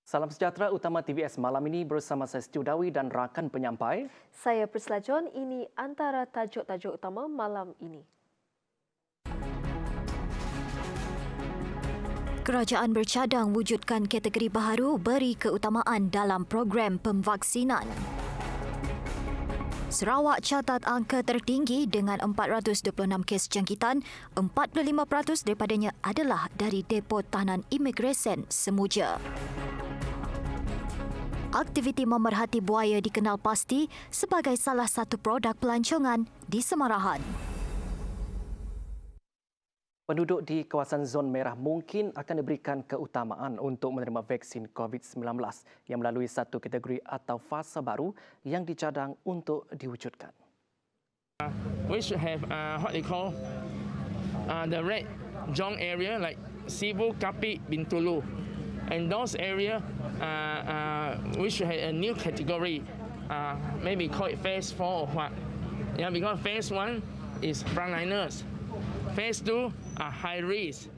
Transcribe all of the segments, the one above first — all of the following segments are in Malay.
Salam sejahtera utama TVS malam ini bersama saya Stu Dawi dan rakan penyampai. Saya Priscilla John, ini antara tajuk-tajuk utama malam ini. Kerajaan bercadang wujudkan kategori baharu beri keutamaan dalam program pemvaksinan. Sarawak catat angka tertinggi dengan 426 kes jangkitan, 45% daripadanya adalah dari depo tahanan imigresen Semuja. Aktiviti memerhati buaya dikenal pasti sebagai salah satu produk pelancongan di Semarahan. Penduduk di kawasan zon merah mungkin akan diberikan keutamaan untuk menerima vaksin COVID-19 yang melalui satu kategori atau fasa baru yang dicadang untuk diwujudkan. We should have what they call the red zone area like Sibu, Kapit, Bintulu. And those areas, we should have a new category, maybe call it phase 4 or what. Yeah, because phase 1 is frontliners. Phase 2 are high risk.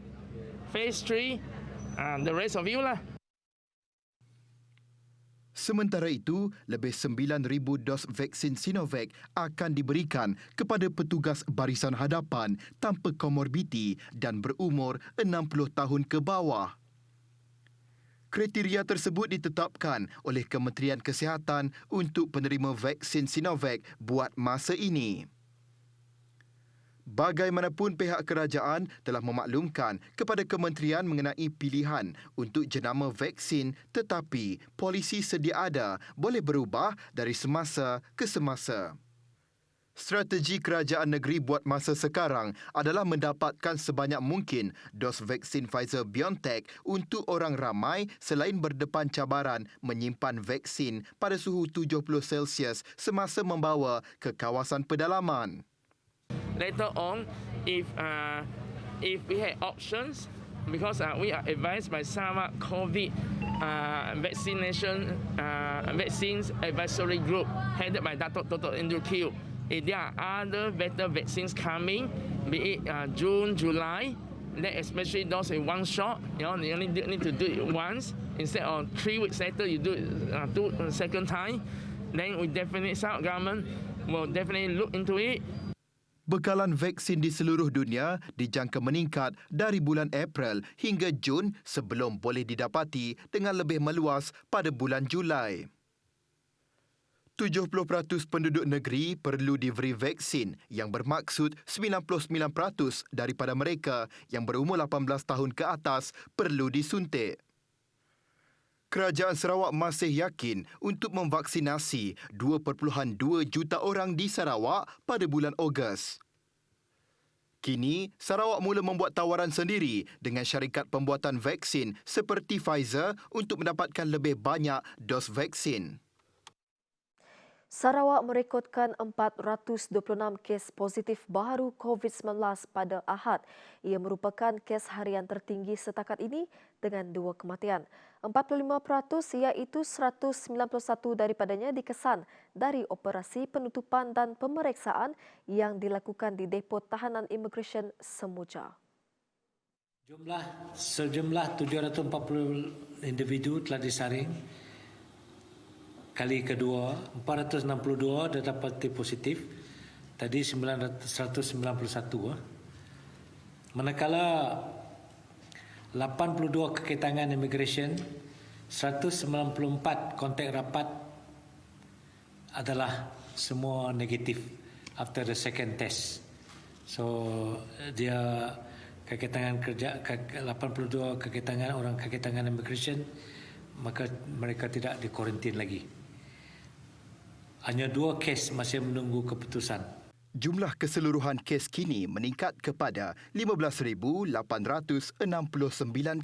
Phase 3, the rest of you lah. Sementara itu, lebih 9,000 dos vaksin Sinovac akan diberikan kepada petugas barisan hadapan tanpa komorbiti dan berumur 60 tahun ke bawah. Kriteria tersebut ditetapkan oleh Kementerian Kesihatan untuk penerima vaksin Sinovac buat masa ini. Bagaimanapun pihak kerajaan telah memaklumkan kepada kementerian mengenai pilihan untuk jenama vaksin, tetapi polisi sedia ada boleh berubah dari semasa ke semasa. Strategi kerajaan negeri buat masa sekarang adalah mendapatkan sebanyak mungkin dos vaksin Pfizer-BioNTech untuk orang ramai selain berdepan cabaran menyimpan vaksin pada suhu 70 Celsius semasa membawa ke kawasan pedalaman. Later on, if we had options, because we are advised by Sarawak COVID vaccines advisory group headed by Dato' Toto Indru Q. If there are other better vaccines coming, be it June, July, then especially those in one shot, you only need to do it once instead of 3 weeks later you do it second time. Then we definitely, Sarawak government will definitely look into it. Bekalan vaksin di seluruh dunia dijangka meningkat dari bulan April hingga Jun sebelum boleh didapati dengan lebih meluas pada bulan Julai. 70% penduduk negeri perlu diberi vaksin yang bermaksud 99% daripada mereka yang berumur 18 tahun ke atas perlu disuntik. Kerajaan Sarawak masih yakin untuk memvaksinasi 2.2 juta orang di Sarawak pada bulan Ogos. Kini, Sarawak mula membuat tawaran sendiri dengan syarikat pembuatan vaksin seperti Pfizer untuk mendapatkan lebih banyak dos vaksin. Sarawak merekodkan 426 kes positif baharu COVID-19 pada Ahad. Ia merupakan kes harian tertinggi setakat ini dengan 2 kematian. 45% iaitu 191 daripadanya dikesan dari operasi penutupan dan pemeriksaan yang dilakukan di depo tahanan imigresen Semuja. Sejumlah 740 individu telah disaring. Kali kedua, 462 dah dapat positif. Tadi 191. Manakala 82 kekitangan imigresen, 194 kontak rapat adalah semua negatif after the second test. So, dia kekitangan kerja, 82 kekitangan orang kekitangan imigresen, maka mereka tidak dikuarantin lagi. Hanya 2 kes masih menunggu keputusan. Jumlah keseluruhan kes kini meningkat kepada 15,869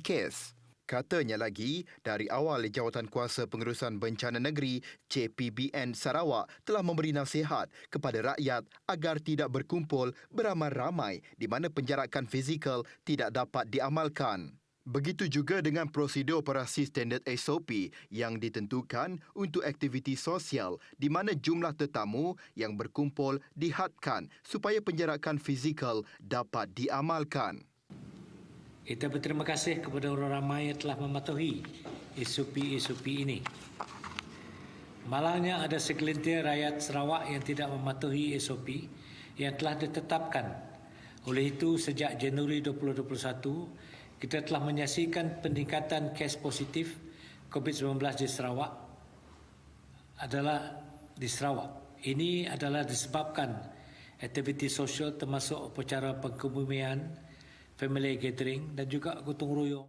kes. Katanya lagi, dari awal Jawatan Kuasa Pengurusan Bencana Negeri JPBN Sarawak telah memberi nasihat kepada rakyat agar tidak berkumpul beramai-ramai di mana penjarakan fizikal tidak dapat diamalkan. Begitu juga dengan prosedur operasi standard SOP yang ditentukan untuk aktiviti sosial di mana jumlah tetamu yang berkumpul dihadkan supaya penjarakan fizikal dapat diamalkan. Kita berterima kasih kepada orang ramai yang telah mematuhi SOP ini. Malangnya ada segelintir rakyat Sarawak yang tidak mematuhi SOP yang telah ditetapkan. Oleh itu, sejak Januari 2021, kita telah menyaksikan peningkatan kes positif COVID-19 di Sarawak. Ini adalah disebabkan aktiviti sosial termasuk upacara pengkebumian, family gathering dan juga gotong royong.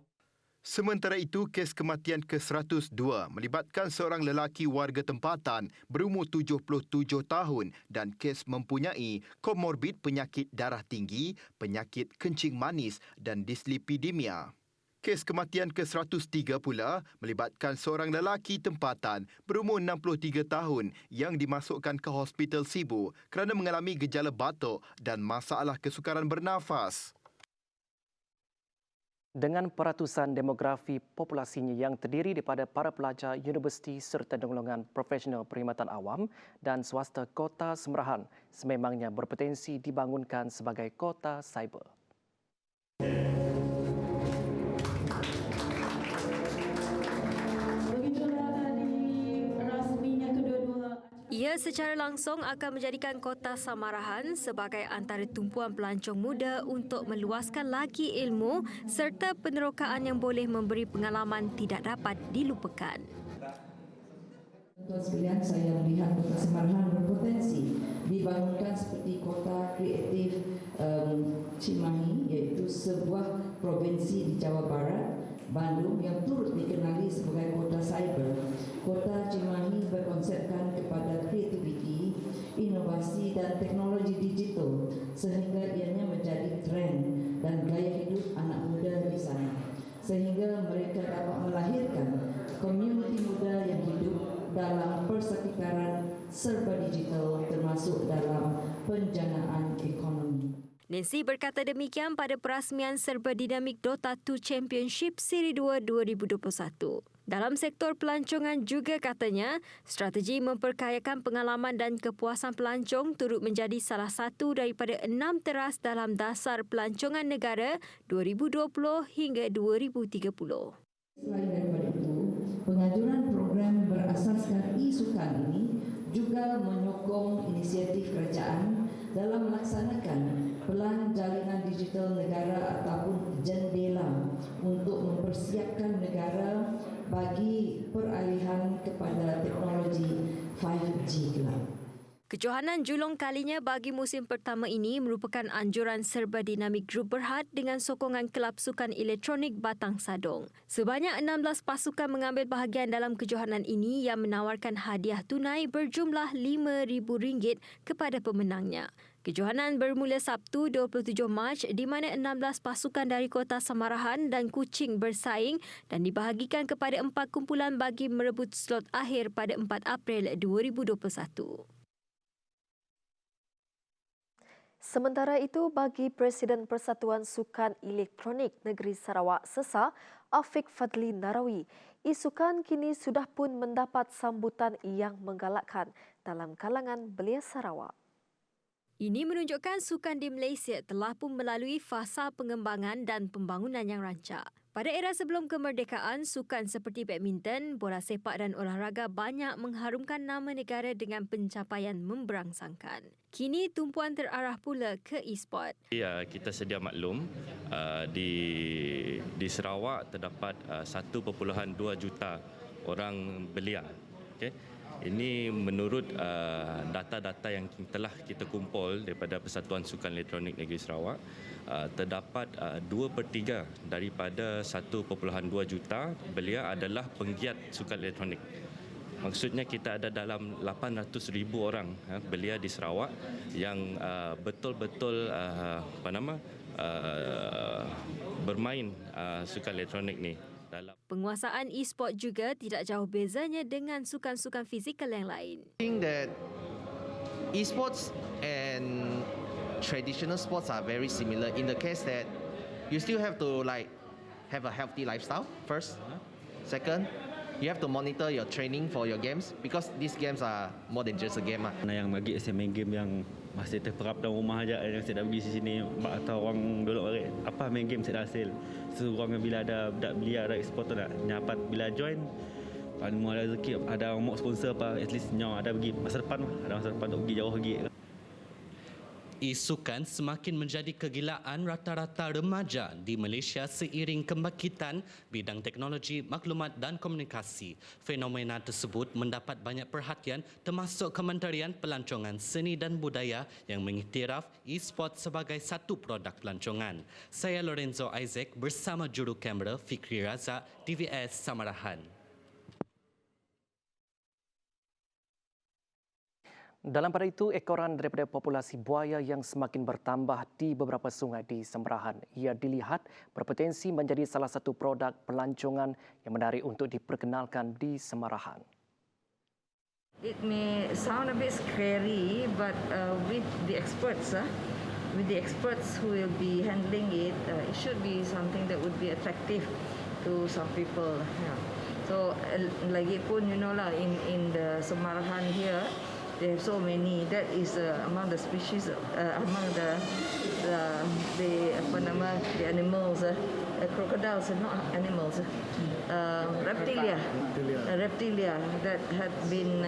Sementara itu, kes kematian ke-102 melibatkan seorang lelaki warga tempatan berumur 77 tahun dan kes mempunyai komorbid penyakit darah tinggi, penyakit kencing manis dan dislipidemia. Kes kematian ke-103 pula melibatkan seorang lelaki tempatan berumur 63 tahun yang dimasukkan ke Hospital Sibu kerana mengalami gejala batuk dan masalah kesukaran bernafas. Dengan peratusan demografi populasinya yang terdiri daripada para pelajar universiti serta golongan profesional perkhidmatan awam dan swasta Kota Semerahan sememangnya berpotensi dibangunkan sebagai kota cyber. Ia secara langsung akan menjadikan Kota Samarahan sebagai antara tumpuan pelancong muda untuk meluaskan lagi ilmu serta penerokaan yang boleh memberi pengalaman tidak dapat dilupakan. Tuan sekalian, saya melihat Kota Samarahan berpotensi dibangunkan seperti kota kreatif Cimahi, iaitu sebuah provinsi di Jawa Barat, Bandung yang turut dikenali sebagai kota cyber. Kota Cimahi berkonsepkan kepada kreativiti, inovasi dan teknologi digital sehingga ianya menjadi tren dan gaya hidup anak muda di sana. Sehingga mereka dapat melahirkan komuniti muda yang hidup dalam persekitaran serba digital termasuk dalam penjanaan ekonomi. Nancy berkata demikian pada perasmian serba dinamik Dota 2 Championship Seri 2 2021. Dalam sektor pelancongan juga katanya, strategi memperkayakan pengalaman dan kepuasan pelancong turut menjadi salah satu daripada 6 teras dalam dasar pelancongan negara 2020 hingga 2030. Selain daripada itu, pengajuran program berasaskan e-sukan ini juga menyokong inisiatif kerajaan dalam melaksanakan pelan jalinan digital negara ataupun jendela untuk mempersiapkan negara bagi peralihan kepada teknologi 5G kelak. Kejohanan julung kalinya bagi musim pertama ini merupakan anjuran serba dinamik Grup Berhad dengan sokongan Kelab Sukan Elektronik Batang Sadong. Sebanyak 16 pasukan mengambil bahagian dalam kejohanan ini yang menawarkan hadiah tunai berjumlah RM5,000 kepada pemenangnya. Kejohanan bermula Sabtu 27 Mac di mana 16 pasukan dari Kota Samarahan dan Kuching bersaing dan dibahagikan kepada 4 kumpulan bagi merebut slot akhir pada 4 April 2021. Sementara itu, bagi Presiden Persatuan Sukan Elektronik Negeri Sarawak SESA, Afiq Fadli Narawi, e-sukan kini sudah pun mendapat sambutan yang menggalakkan dalam kalangan belia Sarawak. Ini menunjukkan sukan di Malaysia telah pun melalui fasa pengembangan dan pembangunan yang rancak. Pada era sebelum kemerdekaan, sukan seperti badminton, bola sepak dan olahraga banyak mengharumkan nama negara dengan pencapaian memberangsangkan. Kini tumpuan terarah pula ke e-sport. Ya, kita sedia maklum di Sarawak terdapat 1.2 juta orang belia. Okay? Ini menurut data-data yang telah kita kumpul daripada Persatuan Sukan Elektronik Negeri Sarawak, terdapat 2/3 daripada 1.2 juta belia adalah penggiat sukan elektronik. Maksudnya kita ada dalam 800,000 orang belia di Sarawak yang betul-betul bermain sukan elektronik ni. Penguasaan e-sport juga tidak jauh bezanya dengan sukan-sukan fizikal yang lain. I think that e-sports and traditional sports are very similar in the case that you still have to have a healthy lifestyle first. Second, you have to monitor your training for your games because these games are more than just a game. Yang bagi SMA game yang Masih terperap dalam rumah aja, saya dah pergi sini mak atau orang dolok balik apa main game saya dah hasil. Suruh orang bila ada budak belia ada ekspor tu nak nyapat bila join Panmu ada rezeki, ada orang mau sponsor apa, at least nyawa ada pergi masa depan, ada masa depan untuk pergi jauh lagi. Isukan semakin menjadi kegilaan rata-rata remaja di Malaysia seiring kebangkitan bidang teknologi, maklumat dan komunikasi. Fenomena tersebut mendapat banyak perhatian termasuk Kementerian Pelancongan Seni dan Budaya yang mengiktiraf e-sport sebagai satu produk pelancongan. Saya Lorenzo Isaac bersama juru kamera Fikri Razak, TVS Samarahan. Dalam pada itu, ekoran daripada populasi buaya yang semakin bertambah di beberapa sungai di Semerahan. Ia dilihat berpotensi menjadi salah satu produk pelancongan yang menarik untuk diperkenalkan di Semerahan. It may sound a bit scary, but with the experts who will be handling it, it should be something that would be attractive to some people. Yeah. So, lagi pun, you know lah, in the Semerahan here, they have so many. That is among the species, among the animals. Crocodiles are not animals. Reptilia that had been.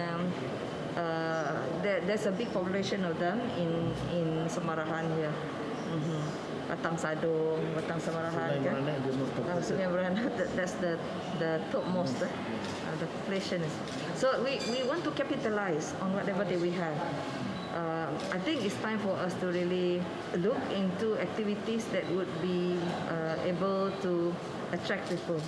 There's a big population of them in Semerahan here. Batang Sadong, Batang Semerahan, kan? Sungai Beranak, that's the topmost. The population is. So we want to capitalize on whatever that we have. I think it's time for us to really look into activities that would be able to attract people.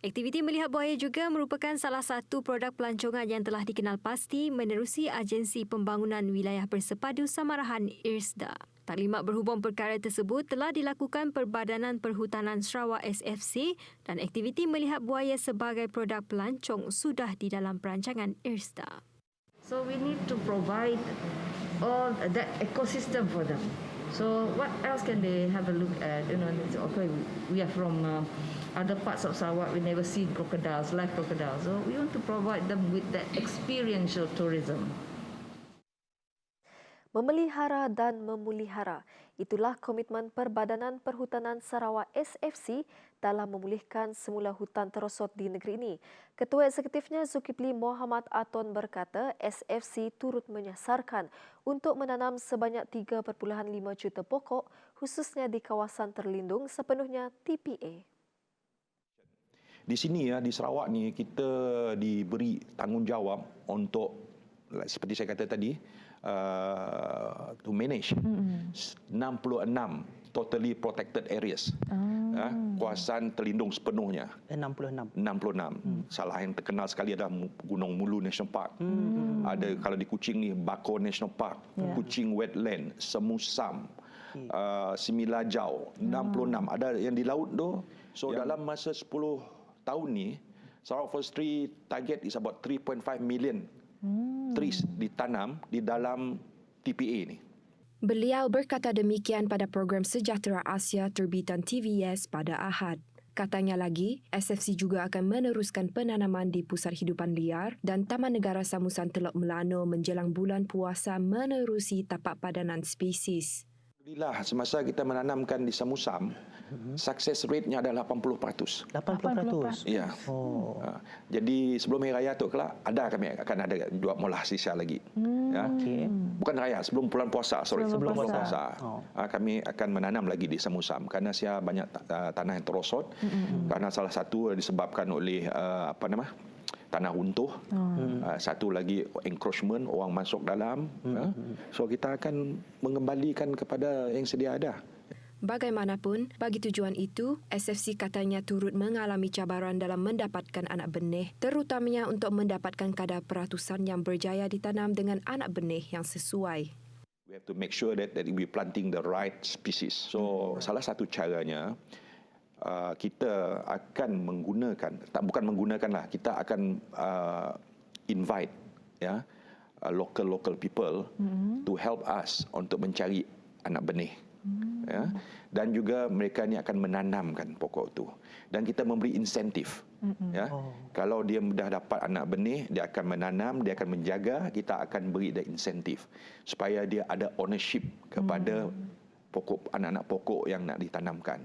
Aktiviti melihat buaya juga merupakan salah satu produk pelancongan yang telah dikenal pasti menerusi Agensi Pembangunan Wilayah Bersepadu Samarahan IRSDA. Taklimat berhubung perkara tersebut telah dilakukan Perbadanan Perhutanan Sarawak SFC dan aktiviti melihat buaya sebagai produk pelancong sudah di dalam perancangan IRSDA. So we need to provide all that ecosystem for them. So what else can they have a look at? You know, okay, we are from other parts of Sarawak. We never seen crocodiles, live crocodiles. So we want to provide them with that experiential tourism. Memelihara dan memulihara, itulah komitmen Perbadanan Perhutanan Sarawak SFC dalam memulihkan semula hutan terosot di negeri ini. Ketua Eksekutifnya Zulkifli Mohamad Aton berkata SFC turut menyasarkan untuk menanam sebanyak 3.5 juta pokok khususnya di kawasan terlindung sepenuhnya TPA. Di sini di Sarawak ni kita diberi tanggungjawab untuk seperti saya kata tadi to manage 66 totally protected areas. Kawasan terlindung sepenuhnya. 66. Salah yang terkenal sekali adalah Gunung Mulu National Park. Ada kalau di Kuching ni Bako National Park, Kuching Wetland, Semusam, Similajau, 66. Ada yang di laut tu. So dalam masa 10 tahun ni Sarawak Forestry target is about 3.5 million trees ditanam di dalam TPA ni. Beliau berkata demikian pada program Sejahtera Asia terbitan TVS pada Ahad. Katanya lagi, SFC juga akan meneruskan penanaman di Pusat Hidupan Liar dan Taman Negara Samusan Teluk Melano menjelang bulan puasa menerusi tapak padanan spesies. Alhamdulillah, semasa kita menanamkan di Samusam, success rate-nya adalah 80%. 80%? Ya. Oh. Jadi sebelum Hari Raya tu kelak, kami akan ada dua mula sisa lagi. Okay. Bukan Raya, sebelum bulan puasa. Sebelum puasa. Oh. Kami akan menanam lagi di Samusam kerana saya banyak tanah yang terosot. Kerana salah satu disebabkan oleh tanah runtuh, satu lagi encroachment, orang masuk dalam. So kita akan mengembalikan kepada yang sedia ada. Bagaimanapun, bagi tujuan itu, SFC katanya turut mengalami cabaran dalam mendapatkan anak benih, terutamanya untuk mendapatkan kadar peratusan yang berjaya ditanam dengan anak benih yang sesuai. We have to make sure that we planting the right species. So salah satu caranya, kita akan menggunakan, kita akan invite local people to help us untuk mencari anak benih. dan juga mereka ni akan menanamkan pokok tu dan kita memberi insentif. Ya. Kalau dia dah dapat anak benih, dia akan menanam, dia akan menjaga, kita akan beri dia insentif supaya dia ada ownership kepada pokok, anak-anak pokok yang nak ditanamkan.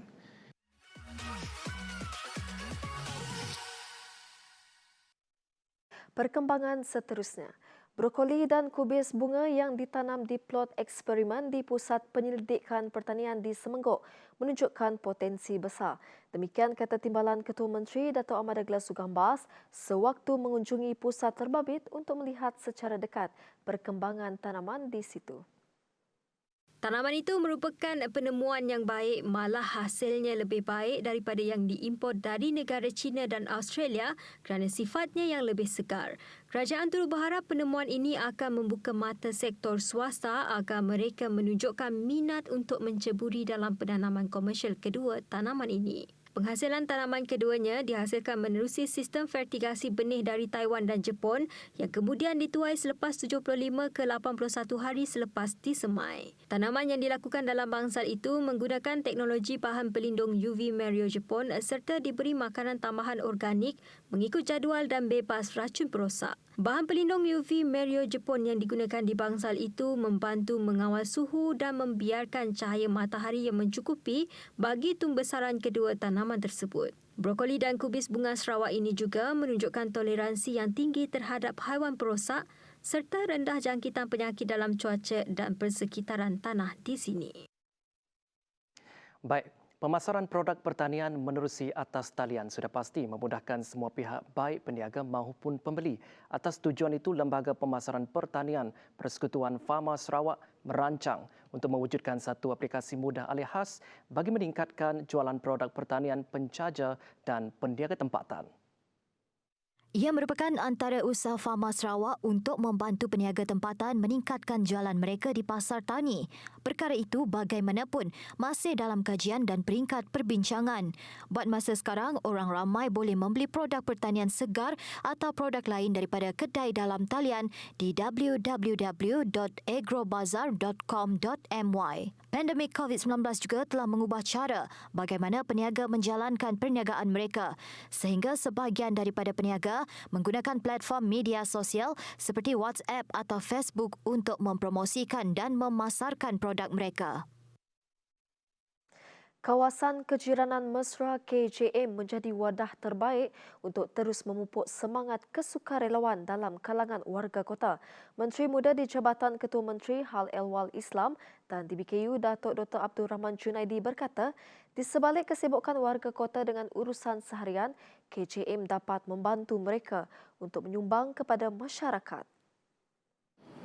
Perkembangan seterusnya. Brokoli dan kubis bunga yang ditanam di plot eksperimen di Pusat Penyelidikan Pertanian di Semenggok menunjukkan potensi besar. Demikian kata Timbalan Ketua Menteri Dato' Ahmad Douglas Sugambas sewaktu mengunjungi pusat terbabit untuk melihat secara dekat perkembangan tanaman di situ. Tanaman itu merupakan penemuan yang baik, malah hasilnya lebih baik daripada yang diimport dari negara China dan Australia kerana sifatnya yang lebih segar. Kerajaan turut berharap penemuan ini akan membuka mata sektor swasta agar mereka menunjukkan minat untuk menceburi dalam penanaman komersial kedua tanaman ini. Penghasilan tanaman keduanya dihasilkan menerusi sistem fertigasi benih dari Taiwan dan Jepun yang kemudian dituai selepas 75 ke 81 hari selepas disemai. Tanaman yang dilakukan dalam bangsal itu menggunakan teknologi bahan pelindung UV Merio Jepun serta diberi makanan tambahan organik mengikut jadual dan bebas racun perosak. Bahan pelindung UV Merio Jepun yang digunakan di bangsal itu membantu mengawal suhu dan membiarkan cahaya matahari yang mencukupi bagi tumbesaran kedua tanaman tersebut. Brokoli dan kubis bunga Sarawak ini juga menunjukkan toleransi yang tinggi terhadap haiwan perosak serta rendah jangkitan penyakit dalam cuaca dan persekitaran tanah di sini. Baik, pemasaran produk pertanian menerusi atas talian sudah pasti memudahkan semua pihak baik peniaga maupun pembeli. Atas tujuan itu, Lembaga Pemasaran Pertanian Persekutuan Farma Sarawak merancang untuk mewujudkan satu aplikasi mudah alih khas bagi meningkatkan jualan produk pertanian pencaja dan peniaga tempatan. Ia merupakan antara usaha Farma Sarawak untuk membantu peniaga tempatan meningkatkan jualan mereka di pasar tani. Perkara itu bagaimanapun masih dalam kajian dan peringkat perbincangan. Buat masa sekarang, orang ramai boleh membeli produk pertanian segar atau produk lain daripada kedai dalam talian di www.agrobazar.com.my. Pandemik COVID-19 juga telah mengubah cara bagaimana peniaga menjalankan perniagaan mereka, sehingga sebahagian daripada peniaga menggunakan platform media sosial seperti WhatsApp atau Facebook untuk mempromosikan dan memasarkan produk mereka. Kawasan Kejiranan Mesra KJM menjadi wadah terbaik untuk terus memupuk semangat kesukarelawan dalam kalangan warga kota. Menteri Muda di Jabatan Ketua Menteri Hal Ehwal Islam dan DBKU Datuk Dr. Abdul Rahman Junaidi berkata, di sebalik kesibukan warga kota dengan urusan seharian, KJM dapat membantu mereka untuk menyumbang kepada masyarakat.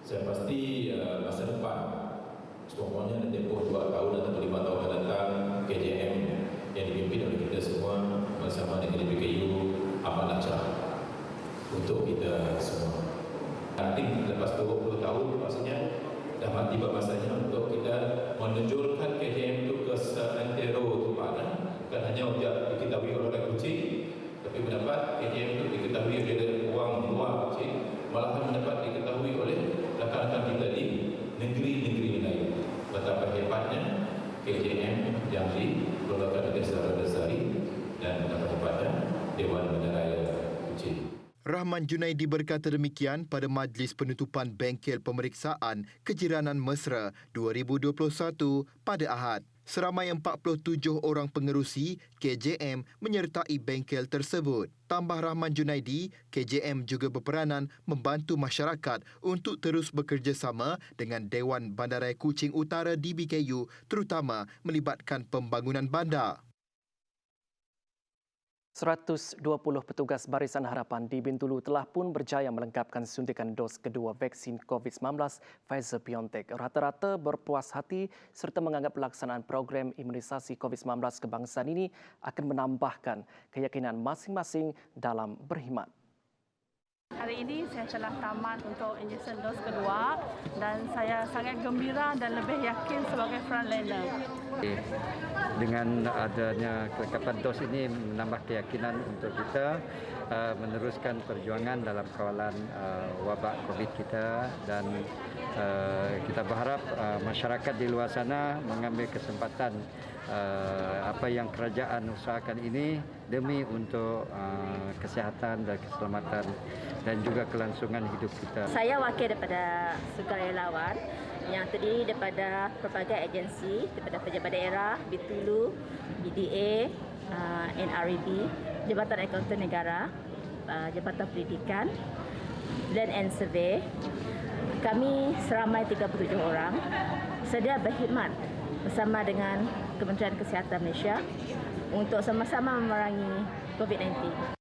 Saya pasti masa depan, semuanya tempoh 2 tahun atau 5 tahun akan datang, KJM yang dipimpin oleh kita semua bersama dengan DBKU amatlah cerah untuk kita semua. Nanti lepas 20 tahun maksudnya dah tiba masanya untuk kita menunjukkan KJM itu ke seantero tumpana, bukan hanya untuk diketahui oleh rakyat Kuching, tapi mendapat KJM itu diketahui oleh orang luar Kuching, malahan mendapat diketahui oleh rakan-rakan kita di negeri-negeri lain. Betapa hebatnya KJM yang dikeluarkan oleh Saudara Dasari dan betapa hebatnya Dewan Bandaraya Kuching. Rahman Junaidi berkata demikian pada Majlis Penutupan Bengkel Pemeriksaan Kejiranan Mesra 2021 pada Ahad. Seramai 47 orang pengerusi KJM menyertai bengkel tersebut. Tambah Rahman Junaidi, KJM juga berperanan membantu masyarakat untuk terus bekerjasama dengan Dewan Bandaraya Kuching Utara DBKU, terutama melibatkan pembangunan bandar. 120 petugas Barisan Harapan di Bintulu telah pun berjaya melengkapkan suntikan dos kedua vaksin COVID-19 Pfizer-BioNTech. Rata-rata berpuas hati serta menganggap pelaksanaan program imunisasi COVID-19 kebangsaan ini akan menambahkan keyakinan masing-masing dalam berkhidmat. Hari ini saya telah tamat untuk injeksi dos kedua dan saya sangat gembira dan lebih yakin sebagai frontliner. Dengan adanya kelengkapan dos ini menambah keyakinan untuk kita meneruskan perjuangan dalam kawalan wabak COVID kita dan kita berharap masyarakat di luar sana mengambil kesempatan apa yang kerajaan usahakan ini demi untuk kesihatan dan keselamatan dan juga kelangsungan hidup kita. Saya wakil daripada sukarelawan yang terdiri daripada pelbagai agensi, daripada Pejabat Daerah, Bintulu, BDA, NREB, Jabatan Akauntan Negara, Jabatan Pendidikan, Land and Survey. Kami seramai 37 orang sedia berkhidmat bersama dengan Kementerian Kesihatan Malaysia untuk sama-sama memerangi COVID-19.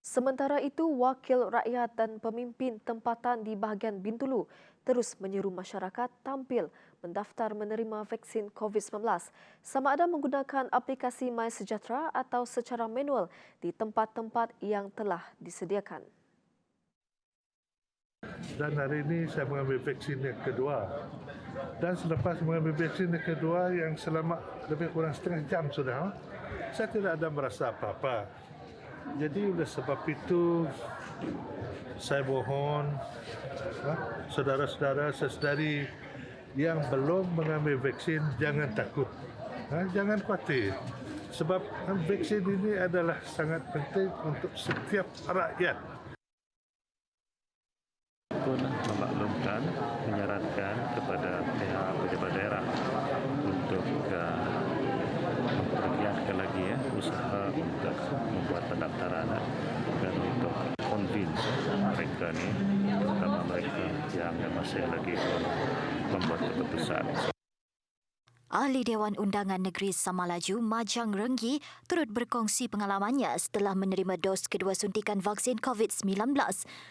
Sementara itu, wakil rakyat dan pemimpin tempatan di bahagian Bintulu terus menyeru masyarakat tampil mendaftar menerima vaksin COVID-19 sama ada menggunakan aplikasi MySejahtera atau secara manual di tempat-tempat yang telah disediakan. Dan hari ini saya mengambil vaksin yang kedua. Dan selepas mengambil vaksin yang kedua yang selama lebih kurang setengah jam sudah, saya tidak ada merasa apa-apa. Jadi oleh sebab itu saya mohon saudara-saudara saudari yang belum mengambil vaksin jangan takut. Jangan khawatir. Sebab vaksin ini adalah sangat penting untuk setiap rakyat. Pun memaklumkan, menyarankan kepada pihak pejabat daerah untuk mempergiatkan lagi usaha untuk membuat pendaftaran dan untuk convince mereka ni, terutama mereka yang masih lagi membuat keputusan. Ahli Dewan Undangan Negeri Samalaju, Majang Renggi, turut berkongsi pengalamannya setelah menerima dos kedua suntikan vaksin COVID-19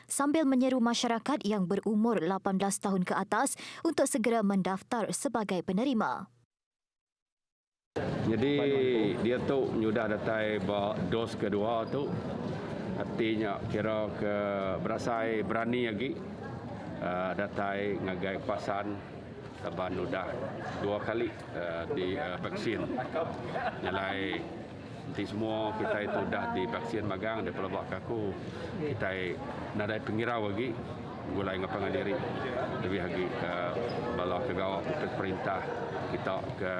sambil menyeru masyarakat yang berumur 18 tahun ke atas untuk segera mendaftar sebagai penerima. Jadi dia tu sudah datai dos kedua tu, artinya kira ke berasai berani lagi datai ngagai pasan. Saban sudah 2 kali di vaksin. Nyalai nanti semua kita itu dah di vaksin magang di pelabak kaku. Kita nadai pengirau lagi mulai ngapang diri lebih lagi ke bala ke gawak perintah kita ke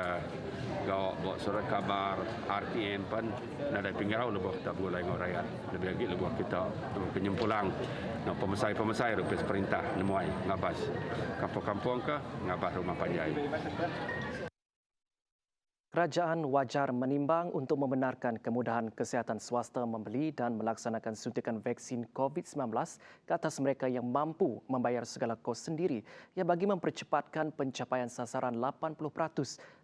gawak buat surat kabar RTN pun nadai pengirau lebih kita mulai ngoraya lebih lagi lebih kita penyempulang pemasai rupes perintah nemuai ngabas kampung-kampung ke ngabas rumah panjai. Kerajaan wajar menimbang untuk membenarkan kemudahan kesihatan swasta membeli dan melaksanakan suntikan vaksin COVID-19 ke atas mereka yang mampu membayar segala kos sendiri yang bagi mempercepatkan pencapaian sasaran 80%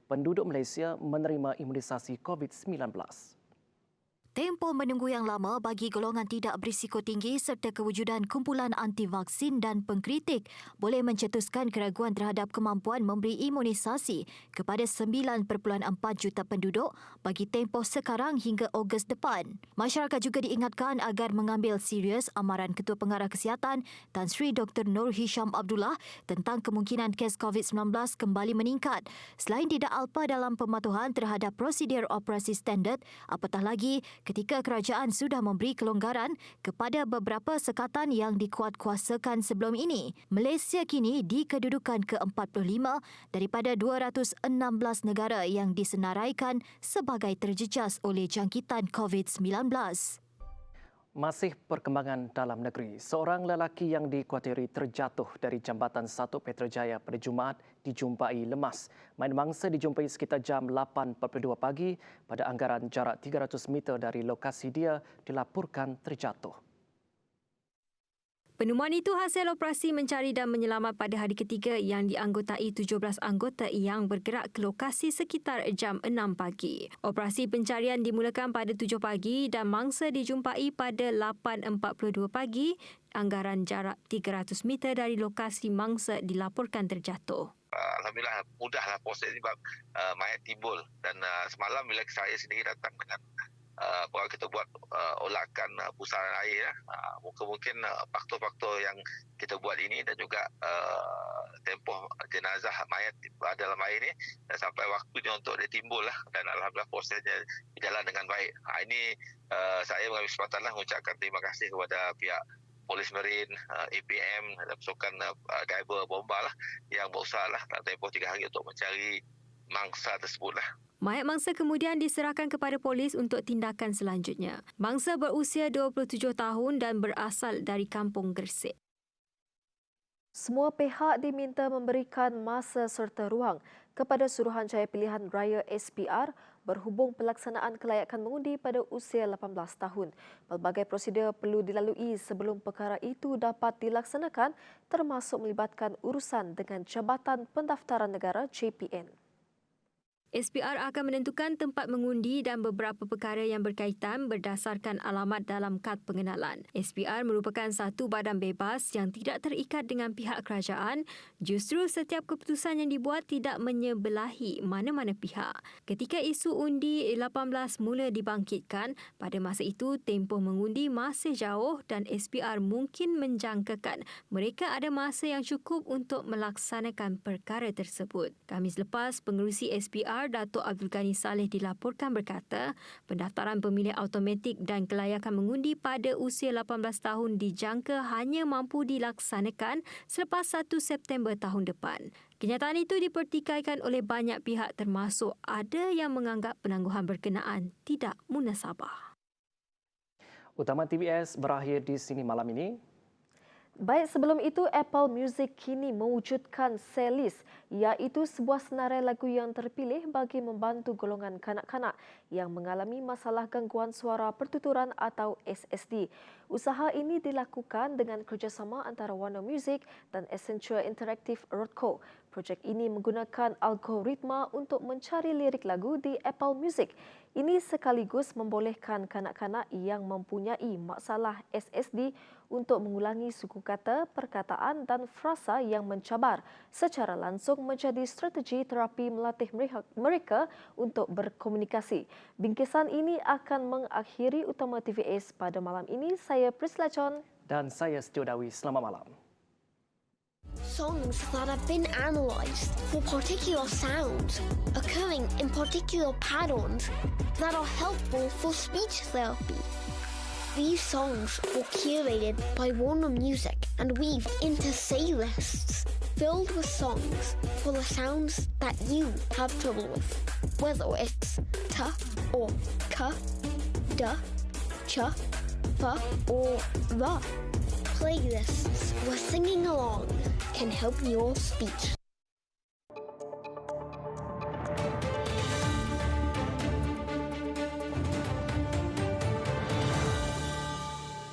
penduduk Malaysia menerima imunisasi COVID-19. Tempoh menunggu yang lama bagi golongan tidak berisiko tinggi serta kewujudan kumpulan anti-vaksin dan pengkritik boleh mencetuskan keraguan terhadap kemampuan memberi imunisasi kepada 9.4 juta penduduk bagi tempoh sekarang hingga Ogos depan. Masyarakat juga diingatkan agar mengambil serius amaran Ketua Pengarah Kesihatan Tan Sri Dr. Nur Hisham Abdullah tentang kemungkinan kes COVID-19 kembali meningkat selain tidak alpa dalam pematuhan terhadap prosedur operasi standard, apatah lagi ketika kerajaan sudah memberi kelonggaran kepada beberapa sekatan yang dikuatkuasakan sebelum ini. Malaysia kini di kedudukan ke-45 daripada 216 negara yang disenaraikan sebagai terjejas oleh jangkitan COVID-19. Masih perkembangan dalam negeri, seorang lelaki yang dikuatiri terjatuh dari Jambatan 1 Petrajaya pada Jumaat dijumpai lemas. Main mangsa dijumpai sekitar jam 8.42 pagi pada anggaran jarak 300 meter dari lokasi dia dilaporkan terjatuh. Penemuan itu hasil operasi mencari dan menyelamat pada hari ketiga yang dianggotai 17 anggota yang bergerak ke lokasi sekitar jam 6 pagi. Operasi pencarian dimulakan pada 7 pagi dan mangsa dijumpai pada 8.42 pagi, anggaran jarak 300 meter dari lokasi mangsa dilaporkan terjatuh. Alhamdulillah mudahlah proses sebab mayat timbul dan semalam bila saya sendiri datang dengan kita buat olakan pusaran air mungkin faktor-faktor yang kita buat ini dan juga tempoh jenazah mayat dalam air ini dan sampai waktunya untuk dia timbul lah dan alhamdulillah prosesnya berjalan dengan baik. Ini saya mengambil kesempatan lah mengucapkan terima kasih kepada pihak Polis Marine, APM dan pasukan diver bomba lah yang berusaha lah dalam tempoh 3 hari untuk mencari mangsa tersebutlah. Mayat mangsa kemudian diserahkan kepada polis untuk tindakan selanjutnya. Mangsa berusia 27 tahun dan berasal dari Kampung Gersik. Semua pihak diminta memberikan masa serta ruang kepada Suruhanjaya Pilihan Raya SPR berhubung pelaksanaan kelayakan mengundi pada usia 18 tahun. Pelbagai prosedur perlu dilalui sebelum perkara itu dapat dilaksanakan, termasuk melibatkan urusan dengan Jabatan Pendaftaran Negara JPN. SPR akan menentukan tempat mengundi dan beberapa perkara yang berkaitan berdasarkan alamat dalam kad pengenalan. SPR merupakan satu badan bebas yang tidak terikat dengan pihak kerajaan. Justru setiap keputusan yang dibuat tidak menyebelahi mana-mana pihak. Ketika isu undi 18 mula dibangkitkan, pada masa itu tempoh mengundi masih jauh dan SPR mungkin menjangkakan mereka ada masa yang cukup untuk melaksanakan perkara tersebut. Khamis lepas, pengerusi SPR Datuk Abdul Ghani Saleh dilaporkan berkata, pendaftaran pemilih automatik dan kelayakan mengundi pada usia 18 tahun dijangka hanya mampu dilaksanakan selepas 1 September tahun depan. Kenyataan itu dipertikaikan oleh banyak pihak termasuk ada yang menganggap penangguhan berkenaan tidak munasabah. Utama TVS berakhir di sini malam ini. Baik, sebelum itu Apple Music kini mewujudkan Setlist, iaitu sebuah senarai lagu yang terpilih bagi membantu golongan kanak-kanak yang mengalami masalah gangguan suara pertuturan atau SSD. Usaha ini dilakukan dengan kerjasama antara Warner Music dan Accenture Interactive Roadco. Projek ini menggunakan algoritma untuk mencari lirik lagu di Apple Music. Ini sekaligus membolehkan kanak-kanak yang mempunyai masalah SSD untuk mengulangi suku kata, perkataan dan frasa yang mencabar secara langsung menjadi strategi terapi melatih mereka untuk berkomunikasi. Bingkisan ini akan mengakhiri Utama TVS pada malam ini. Saya Priscilla Chon. Dan saya Setio Dawi. Selamat malam. Songs that have been analysed for particular sounds occurring in particular patterns that are helpful for speech therapy. These songs were curated by Warner Music and weaved into playlists filled with songs for the sounds that you have trouble with, whether it's t or k, d, ch, f or r. Playlists where singing along can help your speech.